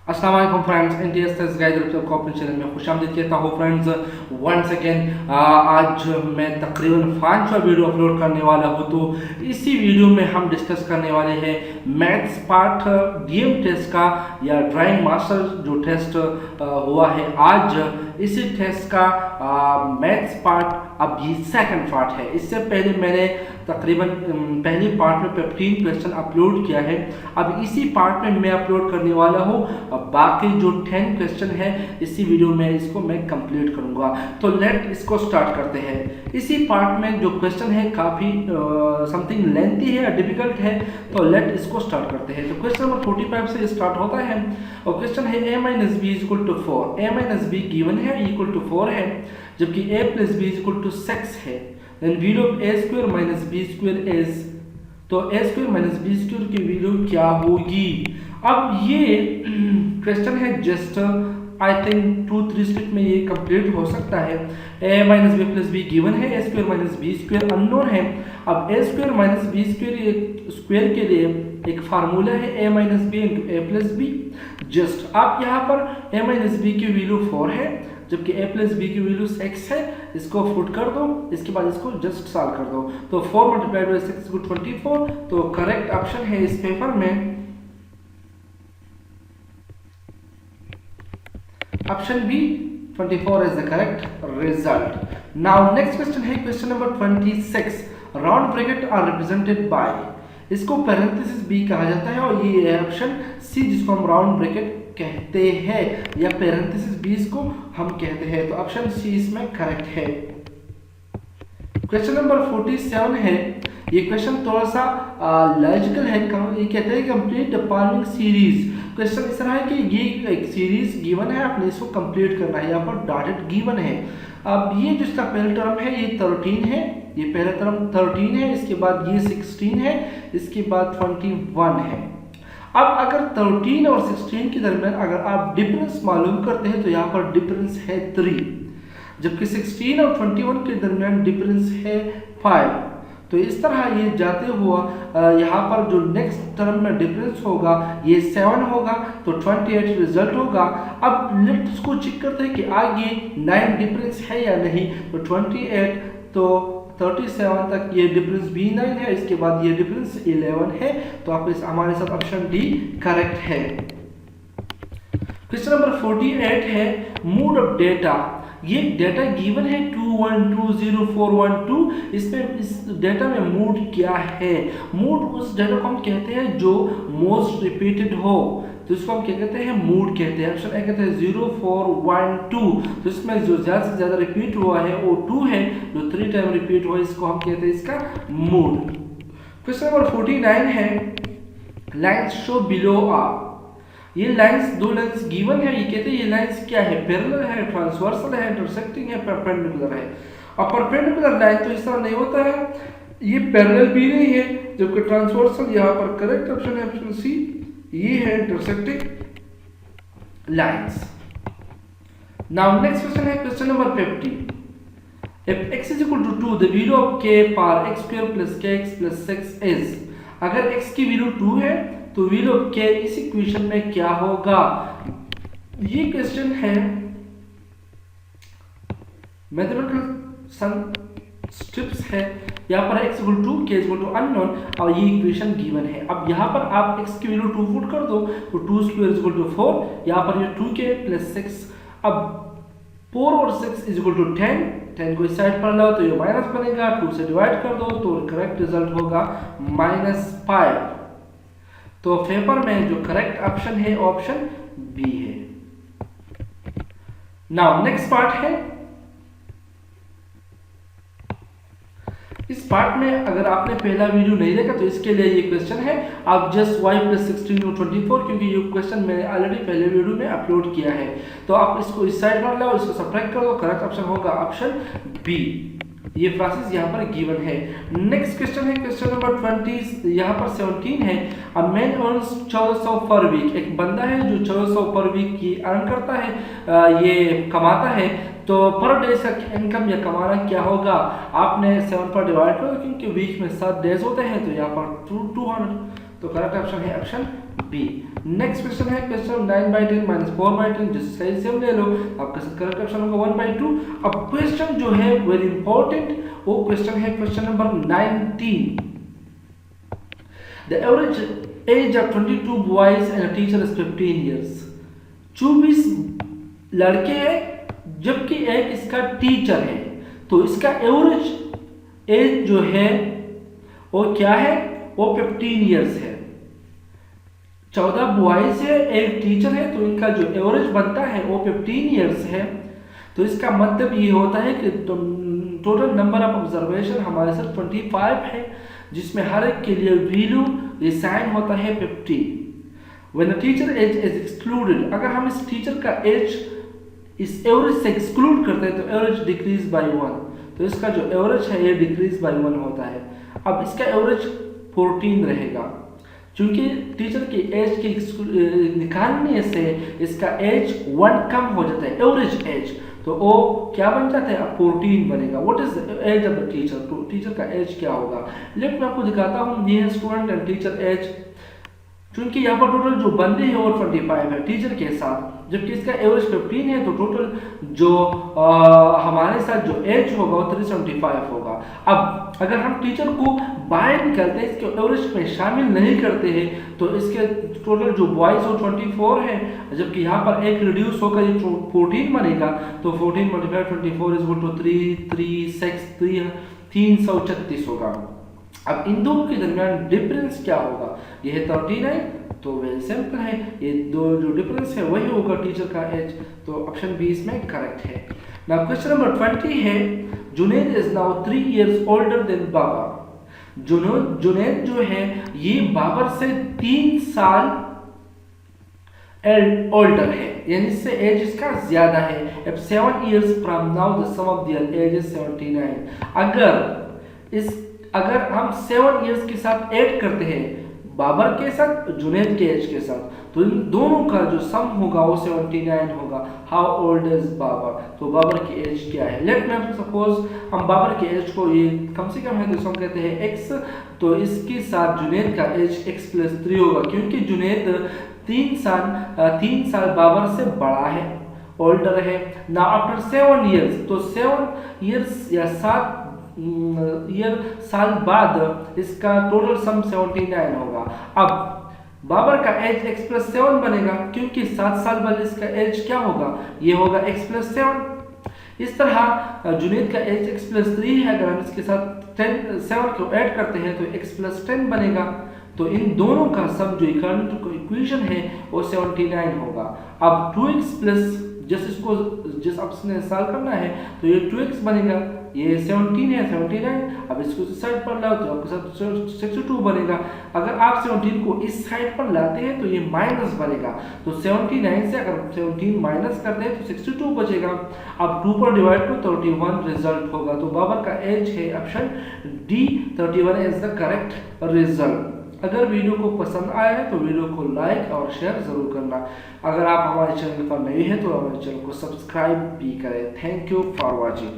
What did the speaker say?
अस्सलाम वालेकुम friends, NTS test guide को अपने चैनल में खुशामदीद कहता हूँ फ्रेंड्स। वंस अगेन आज मैं तकरीबन 5वां वीडियो अपलोड करने वाला हूँ। तो इसी वीडियो में हम डिस्कस करने वाले हैं मैथ्स पार्ट डीएम टेस्ट का या ड्राइंग मास्टर जो टेस्ट हुआ है आज। इसी टेस्ट का मैथ्स पार्ट अब ये सेकंड पार्ट है। इससे पहले मैंने तकरीबन पहले पार्ट में 15 क्वेश्चन अपलोड किया है। अब इसी पार्ट में मैं अपलोड करने वाला हूँ बाकी जो 10 क्वेश्चन है इसी वीडियो में इसको मैं कंप्लीट करूँगा। तो लेट इसको स्टार्ट करते हैं। इसी पार्ट में जो क्वेश्चन है काफ़ी समथिंग लेंथी है या डिफिकल्ट है, तो लेट इसको स्टार्ट करते हैं। तो क्वेश्चन नंबर 45 से स्टार्ट होता है और क्वेश्चन है a minus B is equal to 4। a minus B given है इक्वल टू 4 है, जबकि a plus B is equal to 6 है। Then value of a square minus b square is, तो a square minus b square की value क्या होगी। अब ये क्वेश्चन है जस्ट आई थिंक 2-3 स्टेप में ये कंप्लीट हो सकता है। a minus B plus B given है, a square minus B square unknown है। अब a square minus B square के लिए एक फार्मूला है a minus B into A plus B. Just आप यहाँ पर a माइनस बी की वैल्यू 4 है, जबकि a प्लस बी की वैल्यू 6 है। इसको फुट कर दो, इसके बाद इसको जस्ट सॉल्व कर दो। तो 4 मल्टीप्लाइड बाई 6 इक्वल 24। तो करेक्ट ऑप्शन है इस पेपर में option B, 24 is the correct result. Now next question है question number 26। Round bracket are represented by, इसको पैरेंथेसिस बी कहा जाता है और ये है ऑप्शन सी जिसको हम राउंड ब्रैकेट कहते हैं या पैरेंथेसिस बी इसको हम कहते हैं। तो ऑप्शन सी इसमें करेक्ट है। क्वेश्चन नंबर 47 है। ये क्वेश्चन थोड़ा सा लॉजिकल है। ये कहते हैं complete the following series. Question इस तरह है कि ये एक सीरीज गिवन है, आपने इसको कंप्लीट करना है। यहाँ पर डॉटेड गिवन है। अब ये जो इसका पहला टर्म है ये 13 है, ये पहला टर्म 13 है, इसके बाद ये 16 है, इसके बाद 21 है। अब अगर 13 और 16 के दरमियान अगर आप डिफरेंस मालूम करते हैं तो यहाँ पर डिफरेंस है 3, जबकि 16 और 21 के दरमियान डिफरेंस है 5। तो इस तरह ये जाते हुआ यहाँ पर जो नेक्स्ट टर्म में डिफरेंस होगा ये 7 होगा, तो 28 रिजल्ट होगा। अब लेट इसको चेक करते हैं कि आगे 9 डिफरेंस है या नहीं। तो 28 तो 37 तक ये डिफरेंस भी 9 है, इसके बाद ये डिफरेंस 11 है। तो आप इस हमारे साथ ऑप्शन डी करेक्ट है। क्वेश्चन नंबर 48 है मोड ऑफ डेटा। ये डेटा गिवन है 21204112। इसमें इस डेटा में मोड क्या है। मोड उस डेटा को हम कहते हैं जो मोस्ट रिपीटेड हो, तो इसको हम क्या कहते हैं, मोड कहते हैं। ऑप्शन ए कहते हैं 0412। तो इसमें जो ज्यादा से ज्यादा रिपीट हुआ है वो 2 है, जो 3 टाइम रिपीट हुआ है इसको हम कहते हैं इसका मोड। क्वेश्चन नंबर 49 है लाइन्स शो बिलो आर। ये लाइंस, 2 लाइंस गिवन है। ये कहते हैं ये लाइंस क्या है, पैरेलल है, ट्रांसवर्सल है, इंटरसेक्टिंग है, परपेंडिकुलर है। और परपेंडिकुलर लाइन तो इस तरह नहीं होता है, ये पैरेलल भी नहीं है, जबकि ट्रांसवर्सल यहाँ पर करेक्ट ऑप्शन है ऑप्शन सी, ये है intersecting lines. Now next question है question number 50। If x is equal to 2, the value of k power x square plus kx plus 6 is। अगर x की वैल्यू 2 है तो वैल्यू ऑफ k इस equation में क्या होगा। ये क्वेश्चन है मैथमेटिकल स्टेप्स है। यहाँ पर x equal to k equal to unknown और ये इक्वेशन गिवन है। अब यहाँ पर आप x की वैल्यू 2 पुट कर दो तो 2 स्क्वायर इक्वल टू 4, यहाँ पर ये 2k प्लस 6। अब 4 और 6 इज इक्वल टू 10, 10 को इस साइड पर लाओ तो ये माइनस बनेगा, 2 से डिवाइड कर दो तो करेक्ट रिजल्ट होगा -5। तो पेपर में जो करेक्ट ऑप्शन है ऑप्शन बी है। नाउ नेक्स्ट पार्ट है। इस पार्ट में अगर आपने पहला वीडियो नहीं देखा तो इसके लिए ये क्वेश्चन है। आप जस्ट y + 16 और 24, क्योंकि ये क्वेश्चन मैंने ऑलरेडी पहले वीडियो में अपलोड किया है। तो आप इसको इस साइड पर लाओ, इसको सब्ट्रैक्ट कर दो, करेक्ट ऑप्शन होगा ऑप्शन बी। ये प्रोसेस यहाँ पर गिवन है। नेक्स्ट क्वेश्चन है क्वेश्चन नंबर 20, यहाँ पर 17 है। अ मैन अर्न्स 1400 पर वीक। एक बंदा है जो 1400 पर वीक की अर्न करता है, ये कमाता है। तो पर डे का इनकम या कमाना क्या होगा। आपने 7 पर डिवाइड करो क्योंकि वीक में 7 डेज होते हैं, तो यहाँ पर 200। तो करेक्ट ऑप्शन है ऑप्शन बी। नेक्स्ट क्वेश्चन है क्वेश्चन 9/10 माइनस 4/10, जिसका एलसीएम ले लो, आपका करेक्ट ऑप्शन होगा 1/2। अब क्वेश्चन जो है वेरी इंपॉर्टेंट, वो क्वेश्चन है question number 19। The average age of 22 boys and a teacher is 15 years. 24 लड़के हैं जबकि एक इसका टीचर है, तो इसका एवरेज एज जो है वो क्या है, वो 15 इयर्स है। 14 बॉयज है, एक टीचर है, तो इनका जो एवरेज बनता है वो 15 इयर्स है। तो इसका मतलब ये होता है कि टोटल नंबर ऑफ ऑब्जर्वेशन हमारे साथ 25 है, जिसमें हर एक के लिए वैल्यू रिसाइन होता है 50। When a teacher age is excluded, अगर हम इस टीचर का एज इस एवरेज से एक्सक्लूड करते हैं तो एवरेज डिक्रीज बाय 1, तो इसका जो एवरेज है ये डिक्रीज बाय 1 होता है। अब इसका एवरेज 14 रहेगा, क्योंकि टीचर की एज की निकालने से इसका एज 1 कम हो जाता है, एवरेज एज, तो वो क्या बन जाता है, अब 14 बनेगा। What is the age of the teacher, तो टीचर का एज क्या होगा। लेट मैं आपको दिखाता हूँ, ये है स्टूडेंट एंड टीचर एज, क्योंकि यहाँ पर टोटल जो बंदे हैं वो 25 है टीचर के साथ, जबकि इसका एवरेज 15 है, तो टोटल जो हमारे साथ जो एज होगा वो 375 होगा। अब अगर हम टीचर को बाहर निकालते हैं, इसके एवरेज में शामिल नहीं करते हैं, तो इसके टोटल जो बॉयज हो 24 है, जबकि यहाँ पर एक रिड्यूस होकर ये 14 बनेगा, तो 14 × 24 = 336 होगा। अब इन दोनों के दरमियान डिफरेंस क्या होगा, यह 13 है, तो वेरी सिंपल है, ये दो जो डिफरेंस है वही होगा टीचर का एज, तो ऑप्शन बी इसमें करेक्ट है। नाउ क्वेश्चन नंबर 20 है, Junaid is now 3 years older than Babar. Junaid जो है ये बाबर से 3 साल ओल्डर है, यानी इससे एज इसका ज्यादा है। अब 7 years from now the sum of their age is 79। अगर हम 7 इयर्स के साथ ऐड करते हैं बाबर के साथ, जुनैद के एज के साथ, तो इन दोनों का जो सम होगा वो 79 होगा। हाउ ओल्ड इज बाबर, तो बाबर की एज क्या है। लेट में सपोज हम बाबर के एज को, ये कम से कम है तो हम कहते हैं x, तो इसके साथ जुनैद का एज x + 3 होगा, क्योंकि जुनैद 3 साल बाबर से बड़ा है, ओल्डर है ना। आफ्टर 7 इयर्स, तो 7 इयर्स या 7 साल बाद इसका टोटल सम 79 होगा। अब बाबर का एज x + 7 बनेगा, क्योंकि 7 साल बाद इसका एज क्या होगा, ये होगा x + 7। इस तरह जुनैद का एज x + 3 है, अगर हम इसके साथ 7 को ऐड करते हैं तो x + 10 बनेगा। तो इन दोनों का सम जो इक्वेशन है वो 79 होगा। अब 2x प्लस जिस ऑप्शन ने सॉल्व करना है, तो ये 2x बनेगा, ये 17 है 79। अब इसको इस साइड पर लाओ तो आपके साथ 62 बनेगा। अगर आप 17 को इस साइड पर लाते हैं तो ये माइनस बनेगा, तो 79 से अगर 17 माइनस कर दें तो 62 बचेगा। अब 2 पर डिवाइड को 31 रिजल्ट होगा। तो बाबर का एज है option D, 31 is the correct result. अगर वीडियो को पसंद आया है तो वीडियो को लाइक और शेयर जरूर करना। अगर आप हमारे चैनल पर नए हैं तो हमारे चैनल को सब्सक्राइब भी करें। Thank you for watching.